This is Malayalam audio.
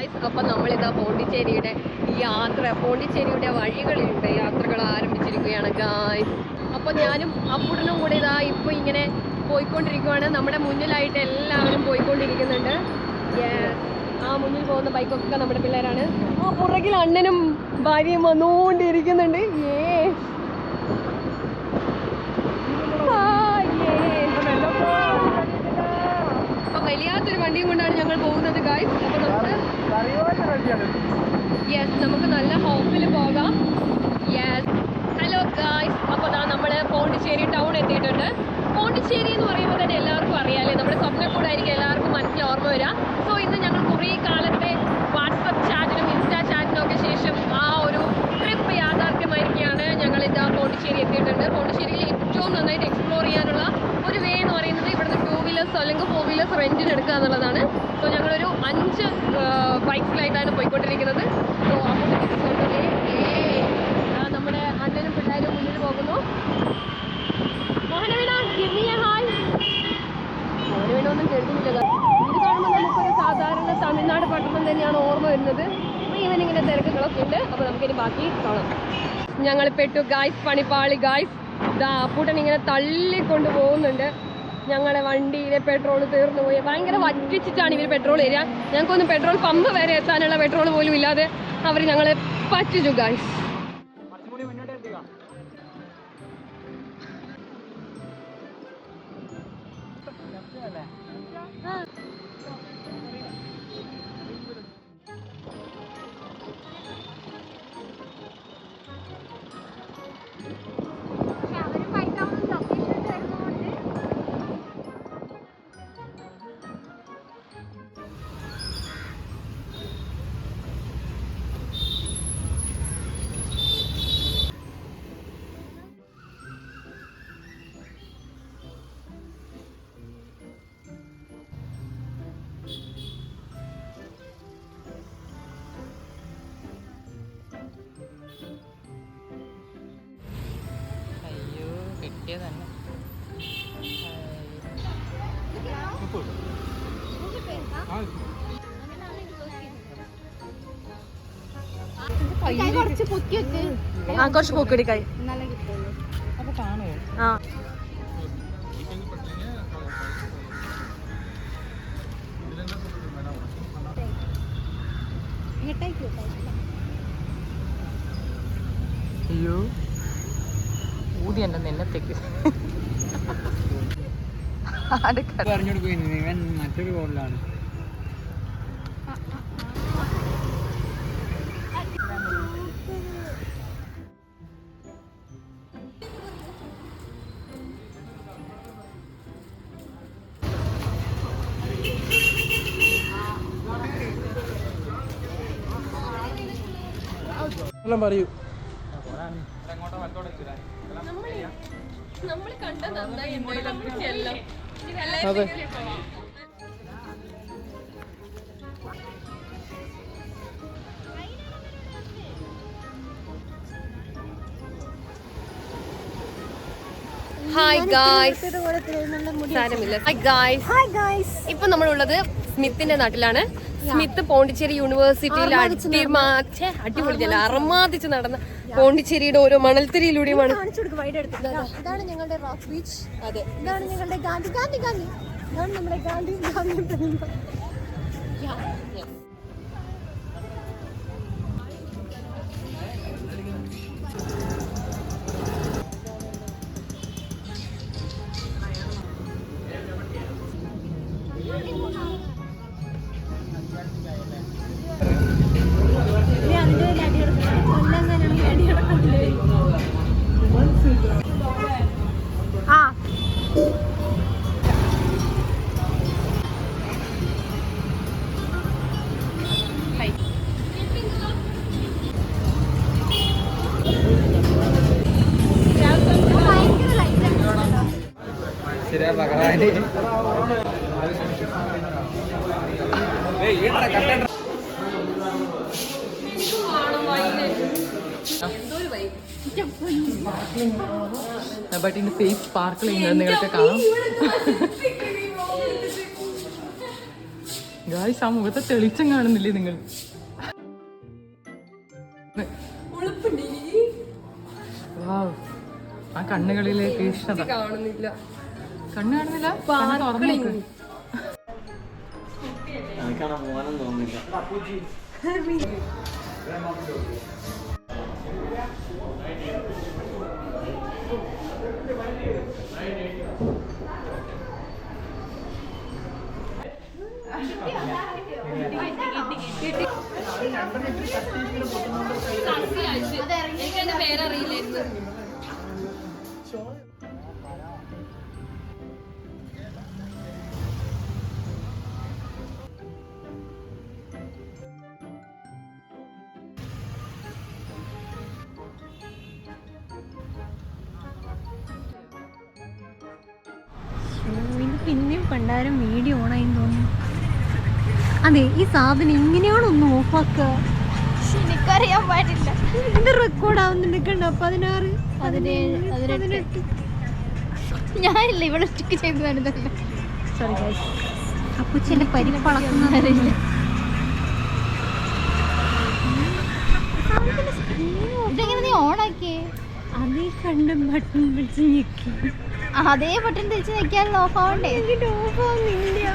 ഗായ്സ്, അപ്പം നമ്മളിതാ പോണ്ടിച്ചേരിയുടെ പോണ്ടിച്ചേരിയുടെ വഴികളിലൂടെ യാത്രകൾ ആരംഭിച്ചിരിക്കുകയാണ് ഗായ്സ്. അപ്പോൾ ഞാനും അപ്പുടനും കൂടെ ഇതാ ഇപ്പോൾ ഇങ്ങനെ പോയിക്കൊണ്ടിരിക്കുകയാണ്. നമ്മുടെ മുന്നിലായിട്ട് എല്ലാവരും പോയിക്കൊണ്ടിരിക്കുന്നുണ്ട്. ആ മുന്നിൽ പോകുന്ന ബൈക്കൊക്കെ നമ്മുടെ പിള്ളേരാണ്. ആ പുറകിൽ അണ്ണനും ഭാര്യയും വന്നുകൊണ്ടിരിക്കുന്നുണ്ട്. അപ്പൊ വലിയാത്തൊരു വണ്ടിയും കൊണ്ടാണ് ഞങ്ങൾ പോകുന്നത് ഗായ്സ്. അപ്പൊ നമുക്ക് നല്ല ഹോപ്പിൽ പോകാം. ഹലോ ഗായ്സ്, അപ്പോൾ നമ്മൾ പോണ്ടിച്ചേരി ടൗൺ എത്തിയിട്ടുണ്ട്. പോണ്ടിച്ചേരി എന്ന് പറയുമ്പോൾ തന്നെ എല്ലാവർക്കും അറിയാമല്ലേ, നമ്മുടെ സ്വപ്നക്കൂടായിരിക്കും എല്ലാവർക്കും മനസ്സിൽ ഓർമ്മ വരിക. സോ ഇന്ന് ഞങ്ങൾ കുറേ കാലത്തെ വാട്സപ്പ് ചാറ്റിനും ഇൻസ്റ്റാ ചാറ്റിനും ഒക്കെ ശേഷം ആ ഒരു ട്രിപ്പ് യാഥാർത്ഥ്യമായിരിക്കുകയാണ്. ഞങ്ങൾ ഇതാ പോണ്ടിച്ചേരി എത്തിയിട്ടുണ്ട്. പോണ്ടിച്ചേരിയിൽ ഏറ്റവും നന്നായിട്ട് എക്സ്പ്ലോർ ചെയ്യാനുള്ള ഒരു വേ എന്ന് പറയുന്നത് ഇവിടുന്ന് 2 വീലേഴ്സ് അല്ലെങ്കിൽ 4 വീലേഴ്സ് റെൻറ്റിന് എടുക്കുക എന്നുള്ളതാണ്. സോ ഞങ്ങളൊരു 5 ബൈക്സിലായിട്ടാണ് പോയിക്കൊണ്ടിരിക്കുന്നത്. സോ നമ്മുടെ അണ്ണനും പിള്ളേരും മുന്നിൽ പോകുന്നു. മോഹനവീണൊന്നും കേൾക്കുന്നില്ല. ഇത് കാണുമ്പോൾ നമുക്കൊരു സാധാരണ തമിഴ്നാട് പട്ടണം തന്നെയാണ് ഓർമ്മ വരുന്നത്. അപ്പോൾ ഇവനിങ്ങനെ തിരക്കുകളൊക്കെ ഉണ്ട്. അപ്പോൾ നമുക്കിനി ബാക്കി കാണാം. ഞങ്ങൾ പെട്ടു ഗായ്സ്, പണിപ്പാളി ഗായ്സ്. ഇതാ അപ്പൂട്ടൻ ഇങ്ങനെ തള്ളിക്കൊണ്ട് പോകുന്നുണ്ട്. ഞങ്ങളുടെ വണ്ടിയിലെ പെട്രോൾ തീർന്നു പോയി. ഭയങ്കര വറ്റിച്ചിട്ടാണ് ഇവർ പെട്രോൾ തരിക. ഞങ്ങൾക്കൊന്നും പെട്രോൾ പമ്പ് വരെ എത്താനുള്ള പെട്രോൾ പോലും ഇല്ലാതെ അവർ ഞങ്ങളെ പറ്റിച്ചു ഗായ്സ്. തന്നെ കുറച്ച് പൊക്കെടുക്കായി അപ്പൊ കാണുമോ? ആ അയ്യോ ഊതി എൻ്റെ നെല്ലത്തേക്ക് മറ്റൊരു കോളിലാണ്. പറയൂ. നമ്മൾ കണ്ട നന്നായി എല്ലാം അതെ. ഹായ് ഗായ്സ്, സാരമില്ല. ഹായ് ഗായ്സ്, ഇപ്പൊ നമ്മളുള്ളത് സ്മിത്തിന്റെ നാട്ടിലാണ്. സ്മിത്ത് പോണ്ടിച്ചേരി യൂണിവേഴ്സിറ്റിയിൽ അടിപൊളിയല്ല അറമാദിച്ച് നടന്ന പോണ്ടിച്ചേരിയുടെ ഓരോ മണൽത്തിരിയിലൂടെയുമാണ്. ഇതാണ് ഞങ്ങളുടെ റോക്ക് ബീച്ച്. അതെ, ഇതാണ് ഞങ്ങളുടെ ഗാന്ധി ഗാന്ധി ഗാന്ധി ഇതാണ് നമ്മുടെ ഗാന്ധി ഗാന്ധി. ബട്ട് ഇതിന്റെ ഫേസ് സ്പാർക്കിൾ ചെയ്യുന്നത് നിങ്ങൾക്ക് കാണാം. ഗായ്സ് ആ മുഖത്തെ തെളിച്ചം കാണുന്നില്ലേ നിങ്ങൾ? Wow. ആ കണ്ണുകളിലെ തീക്ഷ്ണത കാണുന്നില്ല. കണ്ണ് കാണുന്നില്ല. കണ്ണ് തുറന്ന് നോക്ക്. എനിക്ക് എന്റെ പേരറിയില്ലായിരുന്നു. പിന്നെയും പണ്ടാരം വീഡിയോ ഓണായി തോന്നുന്നു. അതെ, ഈ സാധനം ഇങ്ങനെയാണോ ഒന്ന് ഓഫാക്കുക? എനിക്കറിയാൻ പാടില്ല. ഇത് റെക്കോർഡ് ആവുന്നുണ്ട്. കണ്ടോ? 16, 17, 18. ഞാനില്ല, ഇവിടെ ഒറ്റയ്ക്ക് ചെയ്തു വരുന്നല്ലോ. Sorry guys. അപ്പൂച്ചെന്റെ പരിപ്പളക്കുന്നറിയില്ല. ഇതെങ്ങനെ നീ ഓണാക്കിയേ? അതേ കണ്ട ബട്ടൺ പിടിച്ച് ഞെക്കി. അതേ ബട്ടൺ തിരിച്ച് നിൽക്കാനുള്ള ഓഫ് ആവണ്ടേ? ഓഫ് ആവുന്നില്ല.